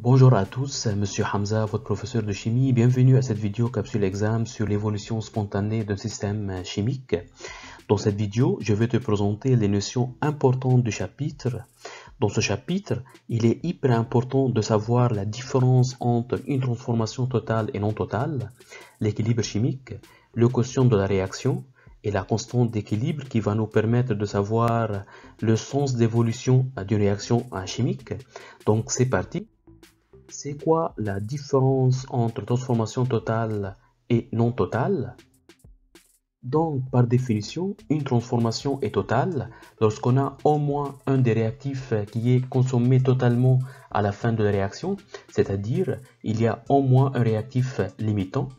Bonjour à tous, Monsieur Hamza, votre professeur de chimie. Bienvenue à cette vidéo capsule examen sur l'évolution spontanée d'un système chimique. Dans cette vidéo, je vais te présenter les notions importantes du chapitre. Dans ce chapitre, il est hyper important de savoir la différence entre une transformation totale et non totale, l'équilibre chimique, le quotient de la réaction et la constante d'équilibre qui va nous permettre de savoir le sens d'évolution d'une réaction chimique. Donc c'est parti. C'est quoi la différence entre transformation totale et non totale? Donc, par définition, une transformation est totale lorsqu'on a au moins un des réactifs qui est consommé totalement à la fin de la réaction, c'est-à-dire il y a au moins un réactif limitant.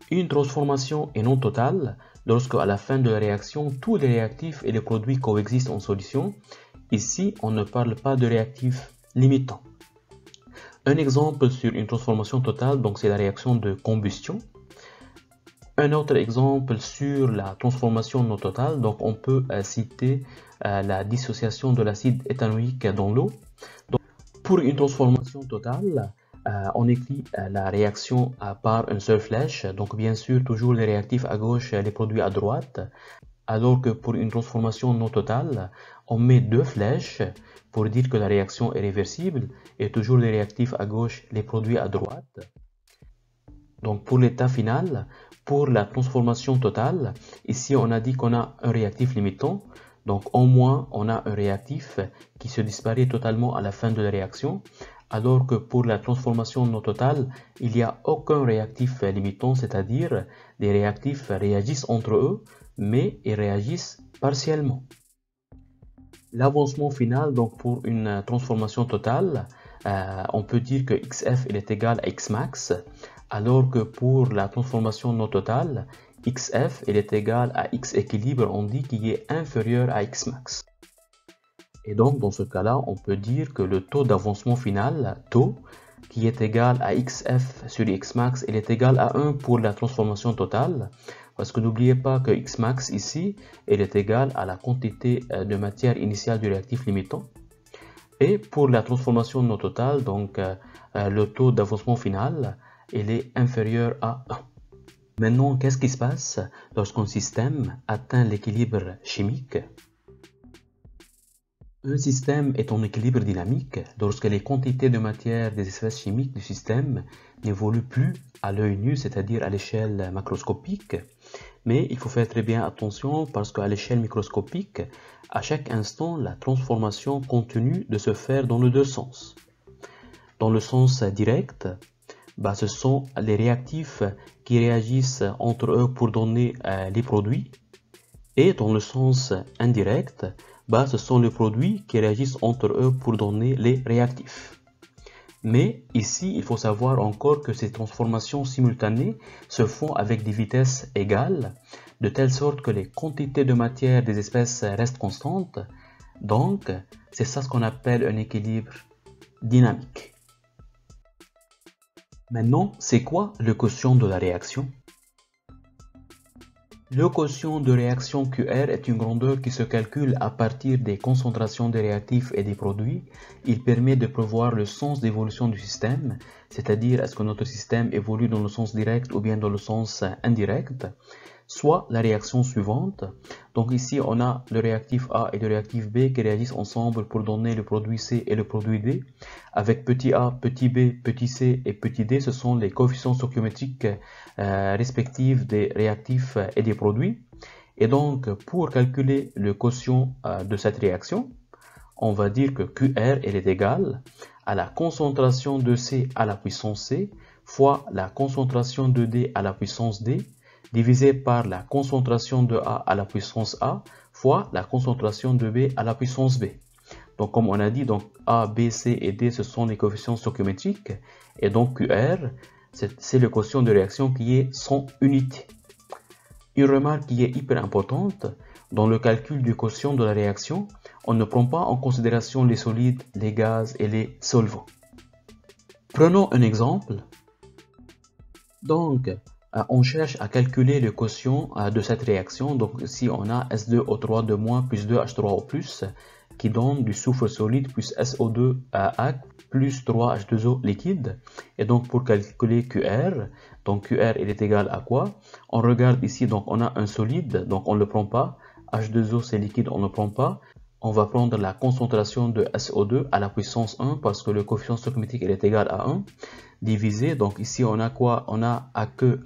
Une transformation est non totale lorsque à la fin de la réaction, tous les réactifs et les produits coexistent en solution. Ici, on ne parle pas de réactif limitant. Un exemple sur une transformation totale, donc c'est la réaction de combustion. Un autre exemple sur la transformation non totale, donc on peut citer la dissociation de l'acide éthanoïque dans l'eau. Pour une transformation totale, on écrit la réaction par une seule flèche, donc bien sûr toujours les réactifs à gauche, les produits à droite, alors que pour une transformation non totale, on met deux flèches pour dire que la réaction est réversible et toujours les réactifs à gauche, les produits à droite. Donc pour l'état final, pour la transformation totale, ici on a dit qu'on a un réactif limitant, donc au moins on a un réactif qui se disparaît totalement à la fin de la réaction, alors que pour la transformation non totale, il n'y a aucun réactif limitant, c'est-à-dire les réactifs réagissent entre eux, mais ils réagissent partiellement. L'avancement final, donc pour une transformation totale, on peut dire que XF est égal à Xmax, alors que pour la transformation non totale, XF est égal à X équilibre, on dit qu'il est inférieur à Xmax. Et donc dans ce cas-là, on peut dire que le taux d'avancement final, taux, qui est égal à XF sur Xmax, il est égal à 1 pour la transformation totale, parce que n'oubliez pas que Xmax ici, il est égal à la quantité de matière initiale du réactif limitant. Et pour la transformation non totale, donc le taux d'avancement final, il est inférieur à 1. Maintenant, qu'est-ce qui se passe lorsqu'un système atteint l'équilibre chimique? Un système est en équilibre dynamique lorsque les quantités de matière des espèces chimiques du système n'évoluent plus à l'œil nu, c'est-à-dire à l'échelle macroscopique. Mais il faut faire très bien attention parce qu'à l'échelle microscopique, à chaque instant, la transformation continue de se faire dans les deux sens. Dans le sens direct, ce sont les réactifs qui réagissent entre eux pour donner les produits. Et dans le sens indirect, ce sont les produits qui réagissent entre eux pour donner les réactifs. Mais ici, il faut savoir encore que ces transformations simultanées se font avec des vitesses égales, de telle sorte que les quantités de matière des espèces restent constantes. Donc, c'est ça ce qu'on appelle un équilibre dynamique. Maintenant, c'est quoi le quotient de la réaction? Le quotient de réaction QR est une grandeur qui se calcule à partir des concentrations des réactifs et des produits. Il permet de prévoir le sens d'évolution du système, c'est-à-dire est-ce que notre système évolue dans le sens direct ou bien dans le sens indirect, soit la réaction suivante. Donc ici, on a le réactif A et le réactif B qui réagissent ensemble pour donner le produit C et le produit D. Avec petit a, petit b, petit c et petit d, ce sont les coefficients stoichiométriques respectifs des réactifs et des produits. Et donc, pour calculer le quotient de cette réaction, on va dire que QR est égal à la concentration de C à la puissance C fois la concentration de D à la puissance D divisé par la concentration de A à la puissance A fois la concentration de B à la puissance B. Donc comme on a dit, donc A, B, C et D, ce sont les coefficients stoichiométriques. Et donc QR, c'est le quotient de réaction qui est sans unité. Une remarque qui est hyper importante, dans le calcul du quotient de la réaction, on ne prend pas en considération les solides, les gaz et les solvants. Prenons un exemple. Donc, on cherche à calculer le quotient de cette réaction. Donc ici, on a S2O3 de moins plus 2H3O+, qui donne du soufre solide plus SO2 aqueux plus 3H2O liquide. Et donc pour calculer QR, donc QR il est égal à quoi? On regarde ici, donc on a un solide, donc on ne le prend pas. H2O c'est liquide, on ne le prend pas. On va prendre la concentration de SO2 à la puissance 1 parce que le coefficient stoichiométrique il est égal à 1. Divisé, donc ici on a quoi? On a aqueux,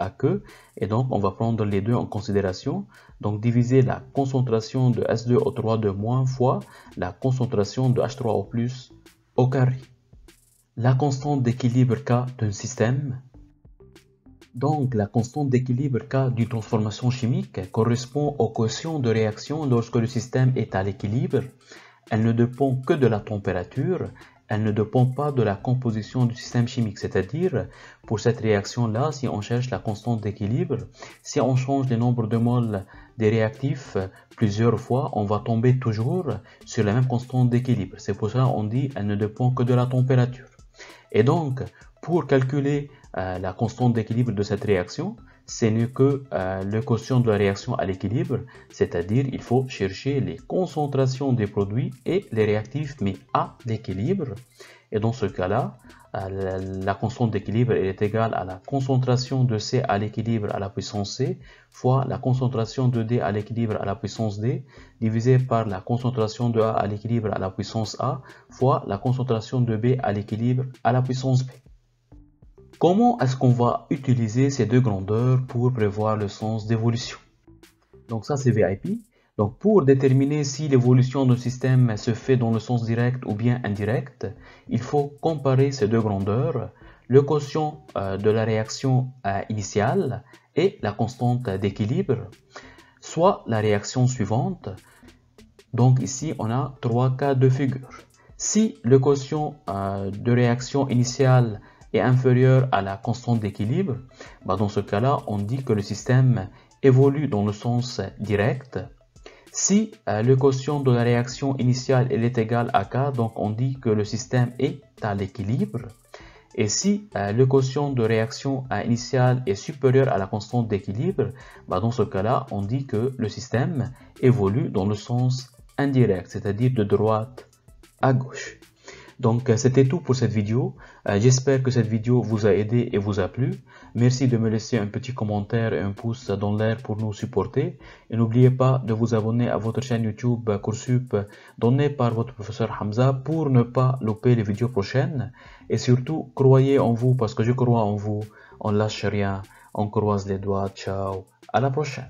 et donc on va prendre les deux en considération. Donc diviser la concentration de S2O3 de moins fois la concentration de H3O plus au carré. La constante d'équilibre K d'un système. Donc, la constante d'équilibre K d'une transformation chimique correspond au quotient de réaction lorsque le système est à l'équilibre. Elle ne dépend que de la température, elle ne dépend pas de la composition du système chimique. C'est-à-dire, pour cette réaction-là, si on cherche la constante d'équilibre, si on change le nombre de moles des réactifs plusieurs fois, on va tomber toujours sur la même constante d'équilibre. C'est pour ça qu'on dit qu'elle ne dépend que de la température. Et donc, pour calculer la constante d'équilibre de cette réaction, ce n'est que le quotient de la réaction à l'équilibre, c'est-à-dire il faut chercher les concentrations des produits et les réactifs, mais à l'équilibre. Et dans ce cas-là, la constante d'équilibre est égale à la concentration de C à l'équilibre à la puissance C fois la concentration de D à l'équilibre à la puissance D divisé par la concentration de A à l'équilibre à la puissance A fois la concentration de B à l'équilibre à la puissance B. Comment est-ce qu'on va utiliser ces deux grandeurs pour prévoir le sens d'évolution? Donc ça c'est VIP. Donc pour déterminer si l'évolution d'un système se fait dans le sens direct ou bien indirect, il faut comparer ces deux grandeurs, le quotient de la réaction initiale et la constante d'équilibre, soit la réaction suivante. Donc ici on a trois cas de figure. Si le quotient de réaction initiale est inférieur à la constante d'équilibre, dans ce cas-là on dit que le système évolue dans le sens direct. Si le quotient de la réaction initiale est égal à K, donc on dit que le système est à l'équilibre. Et si le quotient de réaction initiale est supérieur à la constante d'équilibre, dans ce cas-là, on dit que le système évolue dans le sens indirect, c'est-à-dire de droite à gauche. Donc c'était tout pour cette vidéo. J'espère que cette vidéo vous a aidé et vous a plu. Merci de me laisser un petit commentaire et un pouce dans l'air pour nous supporter. Et n'oubliez pas de vous abonner à votre chaîne YouTube Coursup donnée par votre professeur Hamza pour ne pas louper les vidéos prochaines. Et surtout, croyez en vous parce que je crois en vous. On lâche rien, on croise les doigts. Ciao, à la prochaine.